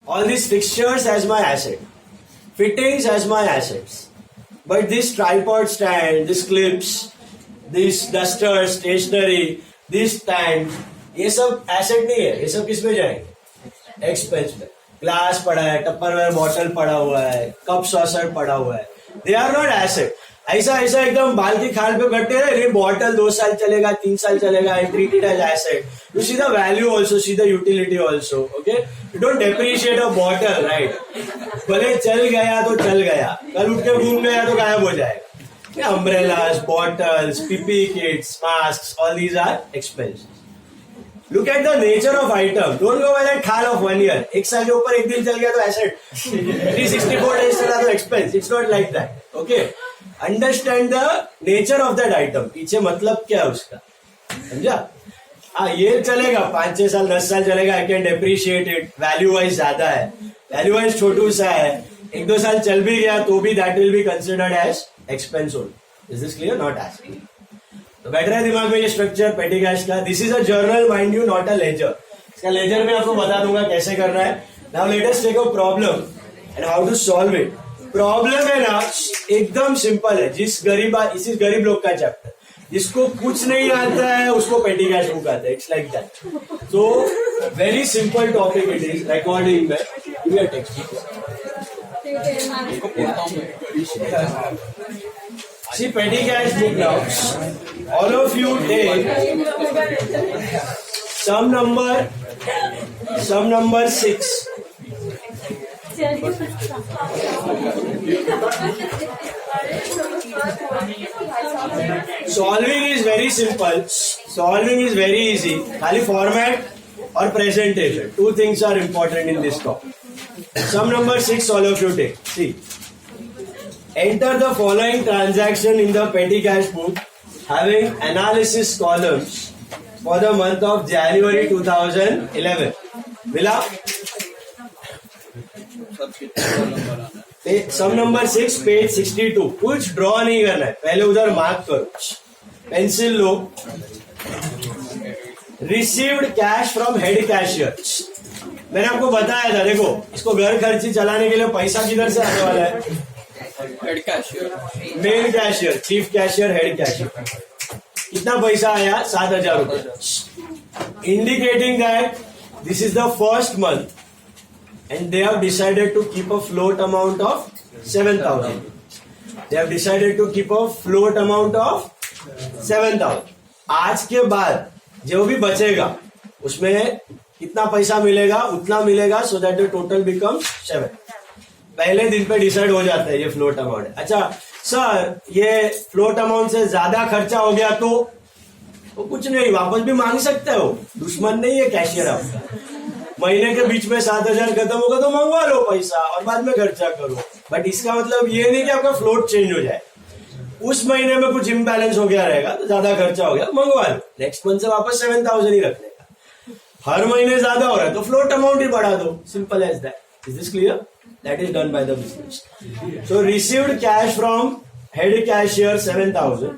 all these fixtures as my asset, fittings as my assets, but this tripod stand, this clips, this duster, stationery, this stand, ये सब asset नहीं है. ये सब किस में जाएंगे? एक्सपेंस में. ग्लास पड़ा है, टपरवेयर बॉटल पड़ा हुआ है, कप सॉसर पड़ा हुआ है, दे आर नॉट एसेट. ऐसा ऐसा एकदम बाल की खाल पे करते हैं, ये बॉटल 2 साल चलेगा, 3 साल चलेगा, and treat it as asset. You see the value also, see the utility also. Okay, you don't depreciate a bottle, right? भले चल गया तो चल गया, कल उठ के घूम गया तो गायब हो जाएगा. Umbrellas, bottles, PPE kits, masks, all these are expenses. Look at the nature of item. Don't go by that khal of 1 year. एक साल के ऊपर एक दिन चल गया तो asset. 364 days चला तो expense. It's not like that. Okay. Understand the nature of that item. पीछे मतलब क्या है उसका, समझा? हाँ, ये चलेगा 5-6 साल 10 साल चलेगा. I can depreciate it. Value wise ज्यादा है, value wise छोटू सा है, 1-2 साल चल भी गया तो भी that will be considered as expense only. Is this clear? Not as clear. तो बैठ रहा है दिमाग में ये स्ट्रक्चर पेटी कैश का. This is a journal mind you, not a ledger. इसका लेजर में आपको बता दूंगा कैसे करना है. Now let us take a problem and how to solve it. Problem है ना, एकदम सिंपल है. इस गरीब लोग का चैप्टर, जिसको कुछ नहीं आता है उसको पेटी कैश बुक आता है. It's like that. So very simple topic it is. Recording में text. See petty cash book now. All of you take some number 6. Solving is very simple. Solving is very easy. खाली format और presentation. 2 things are important in this topic. Sum number 6 all of you take. See. Enter the following transaction in the petty cash book having analysis columns for the month of January 2011. मिला? Sum number 6 page 62. कुछ draw नहीं करना है, पहले उधर mark करो. Pencil low. Received cash from head cashier. मैंने आपको बताया था, देखो इसको घर खर्ची चलाने के लिए पैसा किधर से आने वाला है? Head cashier, main cashier, chief cashier, head cashier. कितना पैसा आया? 7,000 रुपए. Indicating that this is the first month and they have decided to keep a float amount of 7,000. They have decided to keep a float amount of 7,000. आज के बाद जो भी बचेगा उसमें कितना पैसा मिलेगा उतना मिलेगा, so that the total becomes 7. पहले दिन पे डिसाइड हो जाता है ये फ्लोट अमाउंट. अच्छा सर, ये फ्लोट अमाउंट से ज्यादा खर्चा हो गया तो कुछ नहीं, वापस भी मांग सकते हो. दुश्मन नहीं है कैशियर आपका. महीने के बीच में 7,000 खत्म होगा तो मंगवा लो पैसा और बाद में खर्चा करो. बट इसका मतलब ये नहीं कि आपका फ्लोट चेंज हो जाए. उस महीने में कुछ इम्बैलेंस हो गया रहेगा तो ज्यादा खर्चा हो गया, मंगवा लो. नेक्स्ट मंथ से वापस 7,000 ही रखने का. हर महीने ज्यादा हो रहा है तो फ्लोट अमाउंट ही बढ़ा दो. Simple as that. Is this clear? That is done by the business. So received cash from head cashier 7,000.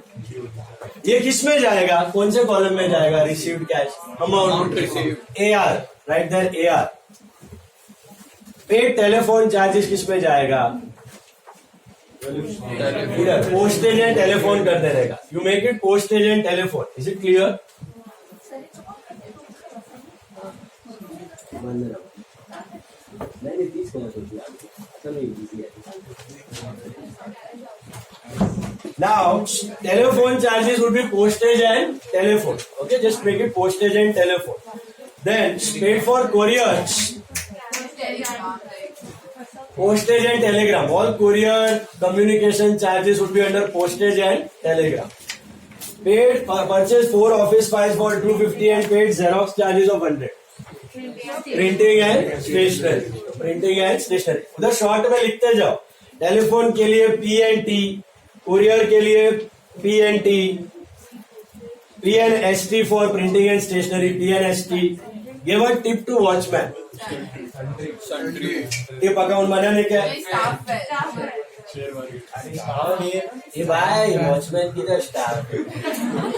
ये किस में जाएगा? कौन से कॉलम में जाएगा? Received cash amount received. AR, right there AR. Paid telephone charges किस में जाएगा? इधर postage and telephone कर देगा. You make it postage and telephone. Is it clear? Now, telephone charges would be postage and telephone. Okay, just make it postage and telephone. Then, paid for couriers. Postage and telegram. All courier communication charges would be under postage and telegram. Paid purchase 4 office files for 250 and paid Xerox charges of 100. Printing and stationery. Printing and stationery उधर short में लिखते जाओ. Telephone के लिए PNT, courier के लिए PNT, PNST for printing and stationery, PNST. Give a tip to watchman. Tip account बनाने क्या? ये भाई वॉचमैन की स्टाफ,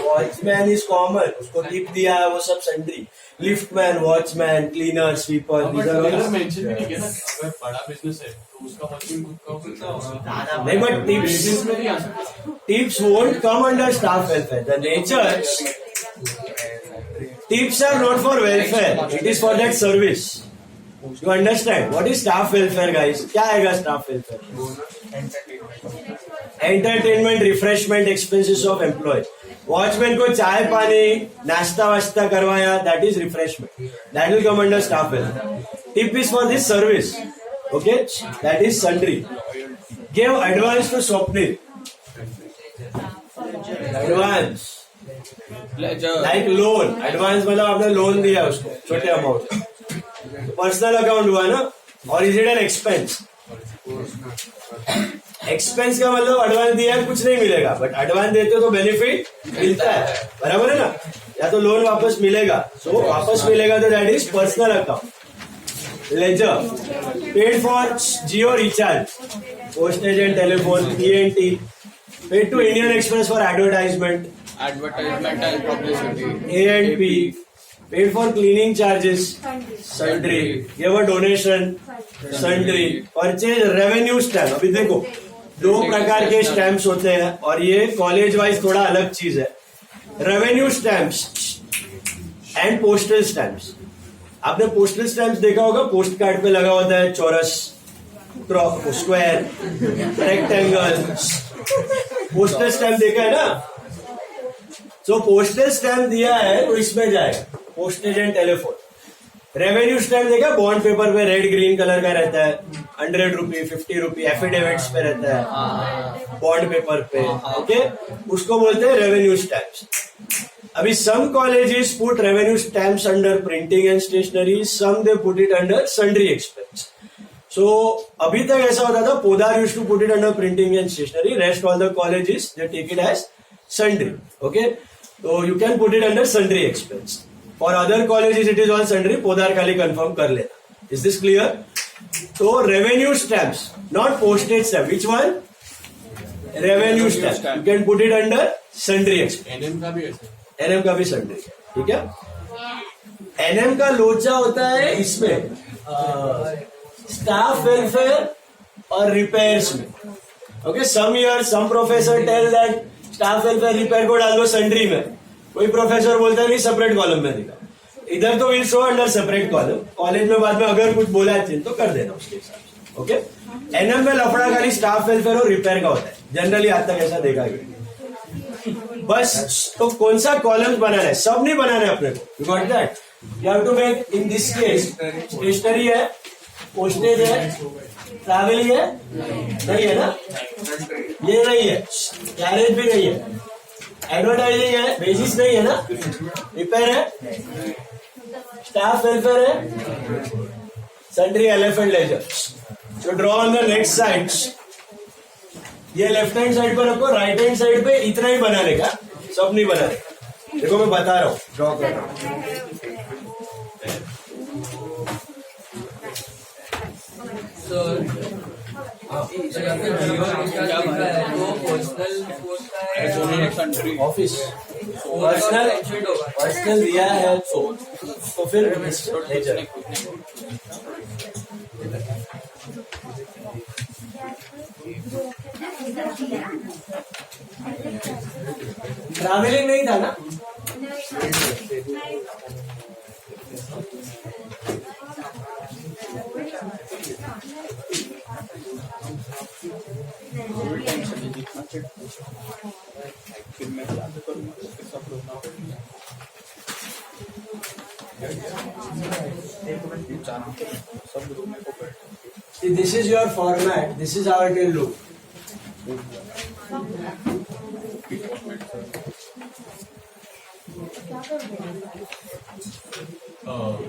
वॉचमैन इज कॉमन, उसको टिप दिया है वो सब sundry, liftman, watchman, cleaner, sweeper, mention भी नहीं किया ना, अगर बड़ा बिजनेस है तो उसका वॉचमैन खुद का होता है। नहीं, बट बिजनेस में नहीं आ सकता। tips won't come under staff welfare. The nature, tips are not for welfare. It is for that service. You understand? What is staff welfare, guys? क्या आएगा staff welfare? Entertainment, refreshment, expenses of employees. Watchman को चाय पानी नाश्ता वास्ता करवाया, that is refreshment. That will come under staff welfare. Tip is for this service. Okay? That is sundry. Give advance to Swapnil. Advance like loan, advance मतलब आपने loan दिया उसको छोटे अमाउंट, पर्सनल अकाउंट हुआ ना, और is it an expense? Expense का मतलब एडवांस दिया है कुछ नहीं मिलेगा, बट एडवांस देते हो तो बेनिफिट मिलता है, बराबर है ना? या तो लोन वापस मिलेगा, सो वापस मिलेगा तो that is personal account. Ledger, paid for Jio recharge, postage and telephone, PNT, paid to Indian Express for advertisement and publicity, A&P, paid for cleaning charges, sundry, gave a donation, sundry, purchase revenue stamp। अभी देखो दो प्रकार के stamps होते हैं और ये college wise थोड़ा अलग चीज है। Revenue stamps and postal stamps. आपने पोस्टल स्टैम्प्स देखा होगा, पोस्ट कार्ड पे लगा होता है चौरस, स्क्वायर, रेक्टेंगल, पोस्टल स्टैम्प देखा है ना? सो पोस्टल स्टैम्प दिया है तो इसमें जाएगा postage and telephone. Revenue stamp देखा, बॉन्ड पेपर पे रेड ग्रीन कलर का रहता है, 100 रुपी, 50 रुपी, एफिडेविट्स पे रहता है बॉन्ड पेपर पे, ओके, उसको बोलते हैं रेवेन्यू स्टैम्प्स। अभी some colleges put revenue stamps under printing and stationery, some they put it under sundry expense. So अभी तक ऐसा होता था, Podar used to put it under printing and stationery, rest all the colleges they take it as sundry, okay? तो you can put it under sundry expense. For other colleges it is all sundry, Podar खाली confirm कर लेना। Is this clear? तो revenue stamps, not postage stamp, which one? Revenue stamp, you can put it under sundry expense. NM का भी ऐसा, NM का भी sundry, ठीक है? एनएम का लोचा होता है इसमें स्टाफ वेलफेयर और रिपेयर्स में, okay? Some year some professor tell that staff welfare repair को डाल दो सन्ड्री में, कोई प्रोफेसर बोलता है नहीं सेपरेट कॉलम में दिखा, इधर तो will show under separate column, college में बाद में अगर कुछ बोला है तो कर देना उसके हिसाब से, ओके? एनएम में लफड़ा खाली स्टाफ वेलफेयर और रिपेयर का होता है, जनरली आज तक ऐसा देखा गया। बस तो कौन सा कॉलम बनाना है, सब नहीं बनाना है अपने को, you got that? You have to make in this case stationery है, पोस्टेज है, ट्रैवलिंग है, नहीं है ना? ये नहीं है, कैरेज भी नहीं है, एडवर्टाइजिंग है, बेसिस नहीं है ना, रिपेयर है, स्टाफ वेलफेयर है, sundry, elephant, ledger. So draw on the next side, ये लेफ्ट हैंड साइड पर रखो, राइट हैंड साइड पे इतना ही बनाने का, सब नहीं बनाने का। देखो मैं बता रहा हूँ, ड्रॉ कर रहा हूँ। ऑफिस पर्सनल दिया है तो फिर लेजर। ट्रैवलिंग नहीं था ना? See, this is your format. This is how it will look.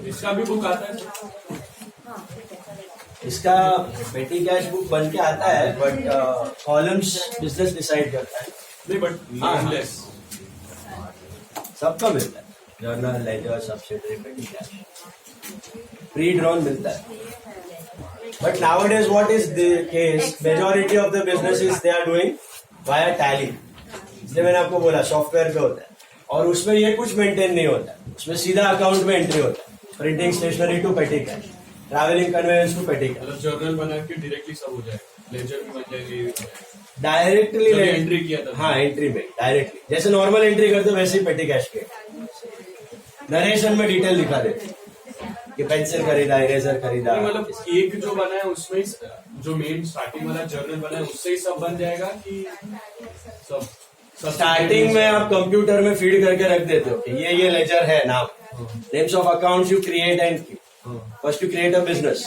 इसका भी बुक आता है, इसका पेटी कैश बुक बन के आता है, बट कॉलम्स बिजनेस डिसाइड करता है। नहीं बट नेमलेस सबका मिलता है, journal, ledger, subsidiary, petty cash, pre drawn मिलता है। But nowadays, what is the case? Majority of the businesses they are doing via Tally. इसलिए मैंने आपको बोला सॉफ्टवेयर पे होता है और उसमें ये कुछ मेंटेन नहीं होता, उसमें सीधा अकाउंट में एंट्री होता है. Printing stationery to petty cash, travelling conveyance to petty cash. मतलब जर्नल बना के डायरेक्टली सब हो जाएगा, लेजर भी बन जाएगी. डायरेक्टली एंट्री किया था. हाँ, एंट्री में डायरेक्टली जैसे नॉर्मल एंट्री करते वैसे ही पेटी कैश के नरेशन में डिटेल दिखा देते कि पेंसिल खरीदा, इरेजर खरीदा. मतलब एक जो बना है उसमें ही जो मेन स्टार्टिंग वाला जर्नल बना है उससे ही सब बन जाएगा कि सब स्टार्टिंग में आप कंप्यूटर में फीड करके रख देते हो कि ये लेजर है नाम, names of accounts you create and first you create a business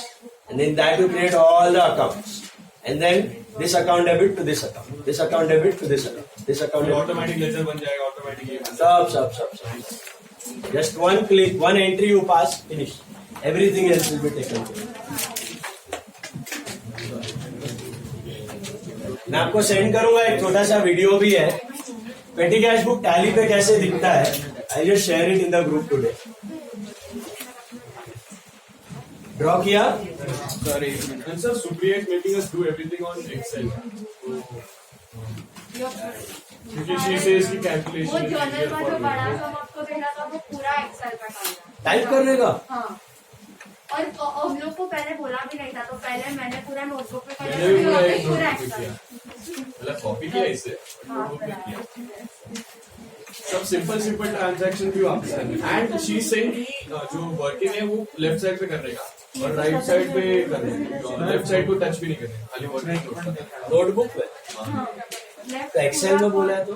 and in that you create all the accounts and then this account debit to this account, this account debit to this account, this account automatic ledger बन जाएगा. Automatic सब just one click, one entry you pass, finish. Everything else will be taken care of. मैं आपको send करूंगा, एक छोटा सा video भी है पेटी कैश बुक टैली पे कैसे दिखता है. I just share it in the group today. Draw किया sir. Sir Supriya is making us do everything on Excel क्योंकि शी सेज की वो कैलकुलेशन जर्नल में जो बड़ा सा आपको देना था वो पूरा एक्सेल में डालना. टाइप करने का. हाँ, और हम लोग को पहले बोला भी नहीं था, तो पहले मैंने पूरा नोटबुक पे कर मैंने भी पूरा एक पूरा नोटबुक एक्सेल. किया, मतलब कॉपी किया इसे, हाँ, नोटबुक में किया. सब सिंपल ट्रांजैक्शन भी वापस आएंगे. एंड शी सेइंग कि जो वर्किंग है वो लेफ्ट साइड पे करने का और राइट साइड पे करने का, लेफ्ट साइड को टच भी नहीं करने, खाली वर्किंग नोटबुक में तो एक्सेल में बोला है तो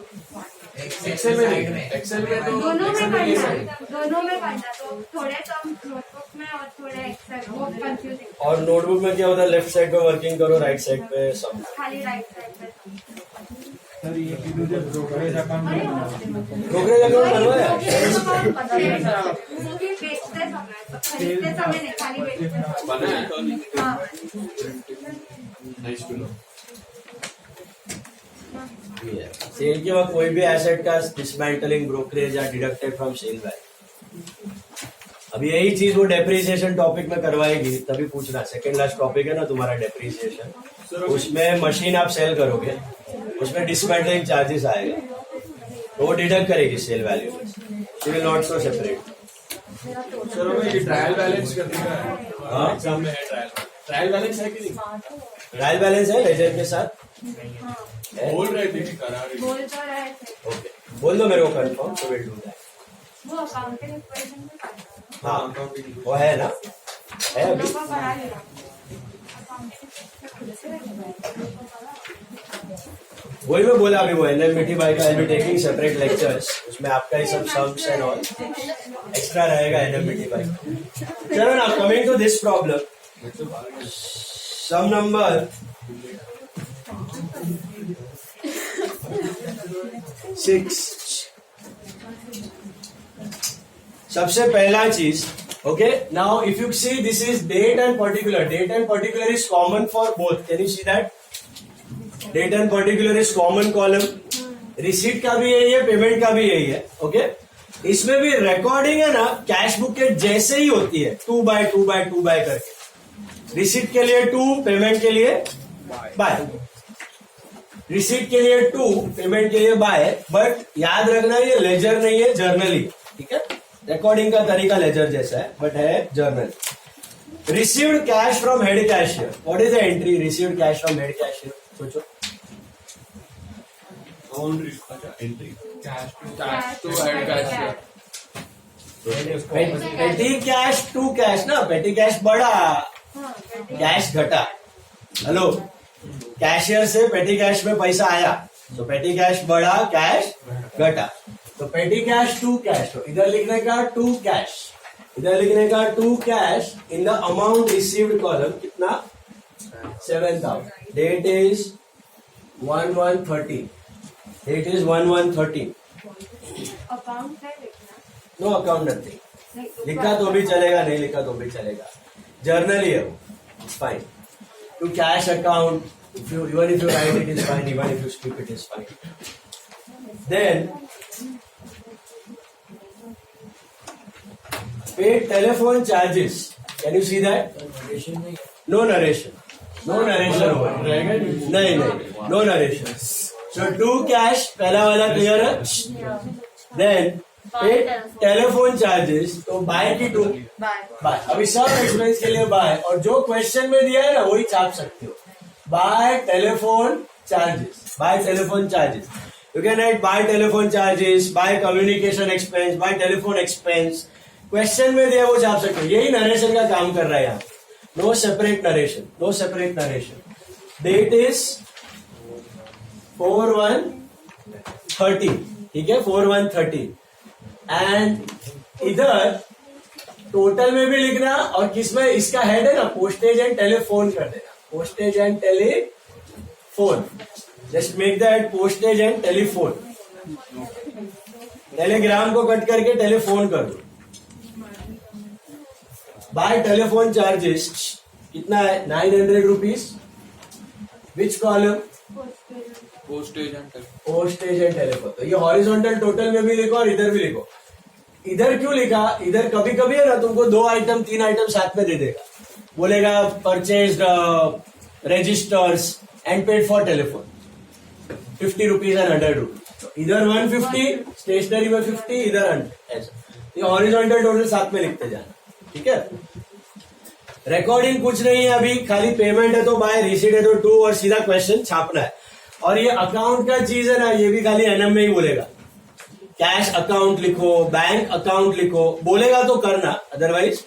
एक्सेल में नहीं, एक्सेल में तो दोनों एक्सेल में में ये करना, साइड. दोनों में करना. तो थोड़े कम नोटबुक में और थोड़े एक्सेल, वो कंफ्यूजिंग. और नोटबुक में क्या होता है, लेफ्ट साइड पे वर्किंग करो, राइट साइड पे सब. खाली राइट साइड पे. ब्रोकरेज अकाउंट बनवाया वो भी बेचते समय, खरीदते समय नहीं, खाली बेचते समय. बना है. हाँ, नाइस टू नो. सेल के वक्त कोई भी एसेट का डिसमेंटलिंग, ब्रोकरेज या डिडक्टेड फ्रॉम सेल वैल्यू. अब यही चीज वो डेप्रिसिएशन टॉपिक में करवाएगी, तभी पूछना. सेकंड लास्ट टॉपिक है ना तुम्हारा डेप्रिसिएशन, उसमें मशीन आप सेल करोगे, उसमें डिसमेंटलिंग चार्जेस आएगा तो वो डिडक्ट करेगी सेल वैल्यू में. She will not so separate. Sir हमें ये ट्रायल बैलेंस करने का है. हाँ? एग्जाम में है ट्रायल बैलेंस है कि नहीं? ट्रायल बैलेंस है लेजर के साथ. बोल रहे थे कि करा रही. बोल तो रहे थे. ओके, बोल दो मेरे को कंफर्म, तो विल डू दैट. वो अकाउंटिंग इक्वेशन में करना है. हाँ वो है ना, है हम अभी. लोग का करा लिया. वही मैं बोला अभी, वो एनएम मिठी बाई का I be taking separate lectures, उसमें आपका ही सब सम्स एंड ऑल एक्स्ट्रा रहेगा एनएम मिठी बाई. चलो ना, coming to this problem, sum number 6. सबसे पहला चीज, okay, now if you see this is date and particular. Date and particular is common for both. Can you see that? Date and particular is common column. Receipt का भी यही है, payment का भी यही है. ओके, इसमें भी रिकॉर्डिंग है ना कैश बुक के जैसे ही होती है, 2 by 2 by 2 by करके. रिसीट के लिए 2, पेमेंट के लिए बाय. रिसीट के लिए 2, पेमेंट के लिए बाय. बट याद रखना ये लेजर नहीं है, जर्नल ही. ठीक है, रिकॉर्डिंग का तरीका लेजर जैसा है बट है journal. Received cash from head cashier. What is the entry? Received cash from head cashier. सोचो. Entry cash to head cashier. Petty cash to cash ना, पेटी कैश बढ़ा, कैश घटा. हेलो, कैशियर से पेटी cash में पैसा आया, तो पेटी कैश बढ़ा, कैश घटा. तो पेटी कैश टू कैश, तो इधर लिखने का टू कैश, इधर लिखने का to cash. In the amount received column कितना? 7,000. Date is 1/1/13. Date is 1/1/13. Account है लिखना. No account nothing. नहीं, लिखा तो भी चलेगा, नहीं लिखा तो भी चलेगा. जर्नल ही है वो, fine. To cash account, even if you write it is fine, even if you skip it is fine. Then paid telephone charges. Can you see that? No narration, no narration होगा, रहेगा नहीं। नहीं नहीं, no narration. So to cash पहला वाला clear है. Then pay telephone charges, तो by की टू बाय. बाय. अभी सब एक्सपेंस के लिए बाय, और जो क्वेश्चन में दिया है ना वही छाप सकते हो. Bye telephone charges, bye telephone charges. You can write bye telephone charges, by communication expense, bye telephone expense. Question में दिया वो छाप सकते हो. यही नरेशन का काम कर रहा है यहाँ. No separate narration, no separate narration. Date is 4/1/13, ठीक है, 4/1/13. एंड इधर टोटल में भी लिखना, और किसमें इसका हेड है ना, पोस्टेज एंड टेलीफोन कर देना. Postage and telephone, just make that postage and telephone. Telegram को कट करके टेलीफोन कर दो. बाय टेलीफोन चार्जेस कितना है, 900 rupees. Which column, postage and postage and telephone. तो ये हॉरिजॉन्टल टोटल में भी लिखो और इधर भी लिखो. इधर क्यों लिखा, इधर कभी कभी है ना तुमको 2 आइटम 3 आइटम साथ में दे देगा. बोलेगा purchase registers and paid for telephone 50 rupees and 100 rupees. तो इधर 150, स्टेशनरी में 50, इधर 100, ऐसा. ये हॉरिजॉन्टल टोटल साथ में लिखते जाना, ठीक है. रिकॉर्डिंग कुछ नहीं है अभी, खाली पेमेंट है तो बाय, रिसीट है तो टू, और सीधा क्वेश्चन छापना है. और ये अकाउंट का चीज है ना, ये भी खाली एनएम में ही बोलेगा. कैश अकाउंट लिखो, बैंक अकाउंट लिखो, बोलेगा तो करना, अदरवाइज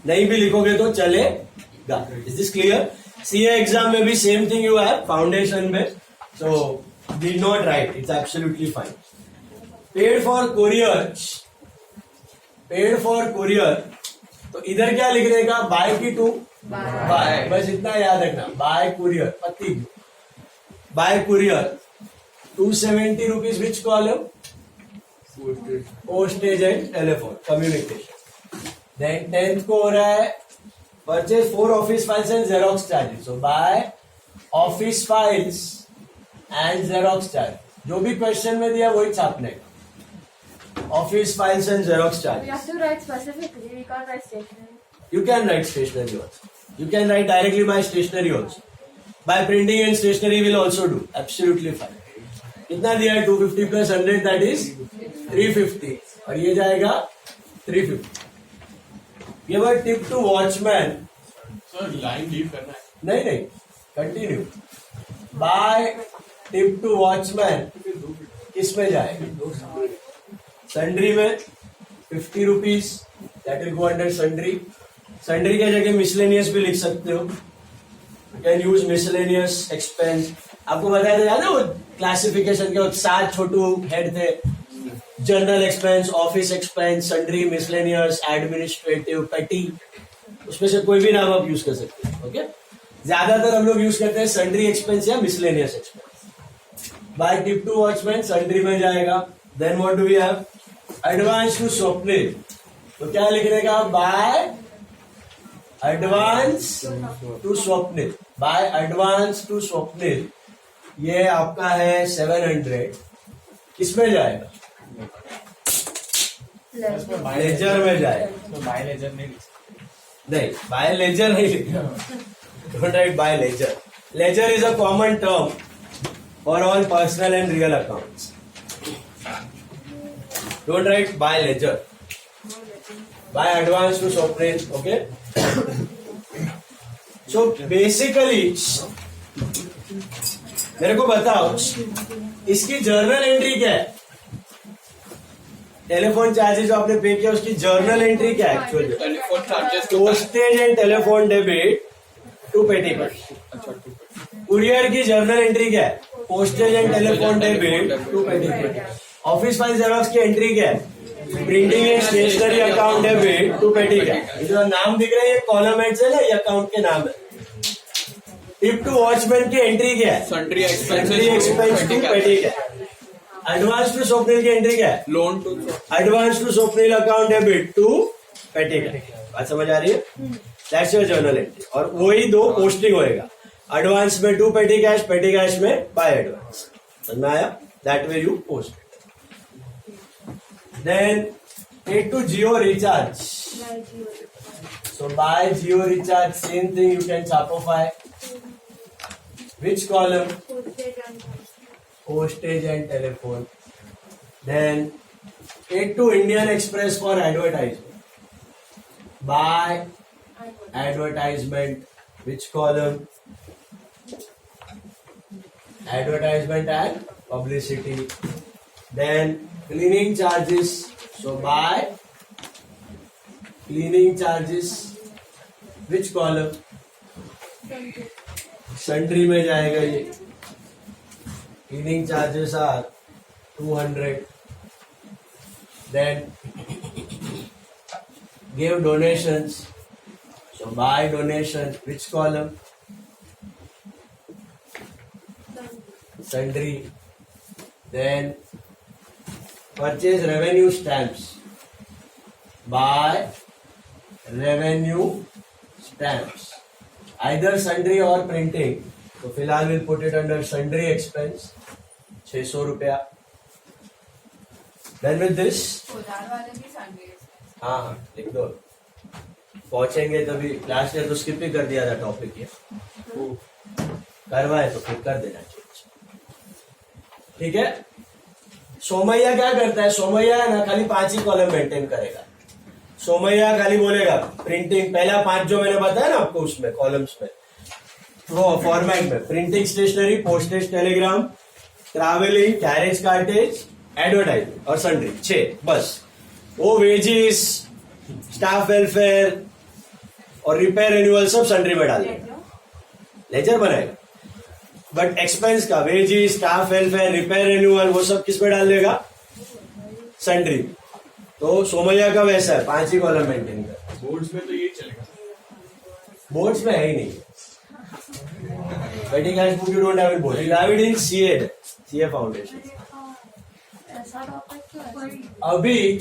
नहीं भी लिखोगे तो चलेगा. Is this clear? CA exam में भी same thing you have foundation में, so did not write, it's absolutely fine. Paid for courier, paid for courier, तो इधर क्या लिखने का, बाय की टू बाय, बस इतना याद रखना. बाय कुरियर, पत्ती by courier 270 rupees. Which column, postage and telephone communication. Then 10th को हो रहा है purchase 4 office files and xerox charges. So by office files and xerox charge. जो भी क्वेश्चन में दिया वही छापने का. Office files and Xerox We charges. have to write specifically. We can't write stationery. You can write stationery also. You can write directly by stationery also. By printing and stationery will also do. Absolutely fine. कितना दिया है, 250 plus 100, that is 350. और ये जाएगा 350. Give a tip to watchman. Sir line leave करना है. नहीं नहीं, continue. By tip to watchman किस में जाएगा, सन्ड्री में 50 rupees, that will go under sundry. Sundry के जगह मिसलेनियस भी लिख सकते हो. You can use miscellaneous expense. आपको बताया था याद है वो क्लासिफिकेशन के 7 छोटू हेड थे, general expense, office expense, sundry, miscellaneous, administrative, पेटी. उसमें से कोई भी नाम आप यूज कर सकते हो. ओके, ज्यादातर हम लोग यूज करते हैं सन्ड्री एक्सपेंस या miscellaneous expense. By tip to watchman sundry में जाएगा. Then what do we have, advance to Swapnil. तो क्या लिखने का, by advance to Swapnil. By advance to Swapnil, ये आपका है 700. किसमें जाएगा, लेजर में जाएगा. बाय लेजर नहीं नहीं, बाय लेजर नहीं लिखना. Don't write by ledger. Ledger is a common term for all personal and real accounts. Don't write by ledger. By advance to Swapnil, okay? So basically, मेरे को बताओ इसकी जर्नल एंट्री क्या है. टेलीफोन चार्जेस जो आपने पे किया उसकी जर्नल एंट्री क्या है actually, telephone charges postage and telephone debit to petty पर. कुरियर की जर्नल एंट्री क्या है, postage and telephone debit to petty पर. ऑफिस फाइल जेरोक्स की एंट्री क्या है, printing and stationery account debit to petty क्या है. जो नाम दिख रहे हैं ये कॉलम हेड्स है ना, ये अकाउंट के नाम है. टिप टू वॉचमैन की एंट्री क्या है, सन्ड्री एक्सपेंस टू पेटी क्या है. एडवांस टू स्वप्निल की एंट्री क्या है, loan to advance to Swapnil account debit to petty क्या है. बात समझ आ रही है, दैट्स योर जर्नल एंट्री. और वही 2 पोस्टिंग होएगा, एडवांस में टू पेटी कैश में बाय एडवांस. समझ में आया, that way you post. Then pay to Jio recharge. So buy Jio recharge, same thing you can Shopify. Which column? Postage and telephone. Then add to Indian Express for advertisement. Buy advertisement. Which column? Advertisement and publicity. Then cleaning charges. So buy cleaning charges. Which column? Sundry में जाएगा ये. Cleaning charges are 200. Then give donations. So buy donation. Which column? Sundry. Then purchase revenue stamps. Buy revenue stamps. Either sundry or printing. So फिलहाल we'll put it under sundry expense. 600 रुपया. Then with this, हाँ लिख दो. पहुंचेंगे तभी class ने तो skip ही कर दिया था टॉपिक ये. करवाए तो फिर कर देना चाहिए. ठीक है. सोमैया क्या करता है? सोमैया है ना खाली 5 ही कॉलम मेंटेन करेगा. सोमैया खाली बोलेगा प्रिंटिंग, पहला 5 जो मैंने बताया ना आपको उसमें कॉलम्स में, वो फॉर्मेट में printing, stationery, postage, telegram, travelling, carriage cartage, advertisement और सन्ड्री. 6 बस. वो वेजिस, स्टाफ वेलफेयर और रिपेयर रिन्यूअल सब सन्ड्री में डाल देगा. लेजर बनाएगा. बट एक्सपेंस का wages, staff welfare, repair renewal वो सब किस पे डाल देगा? सन्ड्री. तो सोमैया का वैसा है 5 ही कॉलम मेंटेन कर. बोर्ड्स में तो ये चलेगा. बोर्ड्स में है ही नहीं. Writing as book you don't have it board. You have it in CA foundation. अभी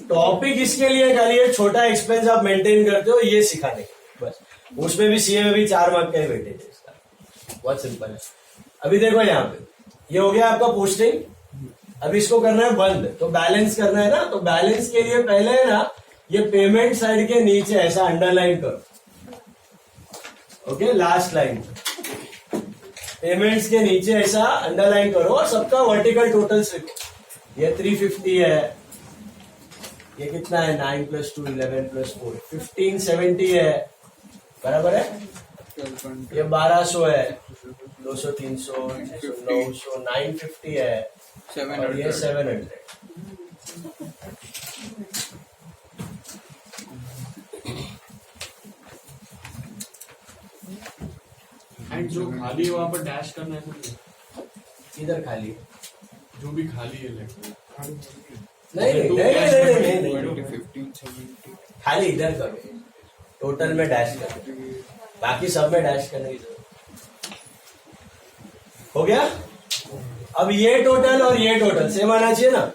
टॉपिक इसके लिए खाली है, छोटा एक्सपेंस आप मेंटेन करते हो ये सिखाने के बस. उसमें भी सीए में भी 4 मार्क का ही वेटेज है इसका. बहुत सिंपल है. अभी देखो यहाँ पे ये हो गया आपका पोस्टिंग. अभी इसको करना है बंद, तो बैलेंस करना है ना. तो बैलेंस के लिए पहले है ना ये पेमेंट साइड के नीचे ऐसा अंडरलाइन करो. ओके, लास्ट लाइन पेमेंट्स के नीचे ऐसा अंडरलाइन करो और सबका वर्टिकल टोटल्स लिखो. ये 350 है. ये कितना है? 9 + 2 11 + 4 1570 है. बराबर है. ये 1200 है. 200 300 600 900 950 है. और ये 700. एंड जो खाली है वहां पर डैश करना है तो इधर खाली जो भी खाली है नहीं, खाली इधर करो. टोटल में डैश करो, बाकी सब में डैश करने की जरूरत. हो गया. अब ये टोटल और ये टोटल सेम आना चाहिए ना.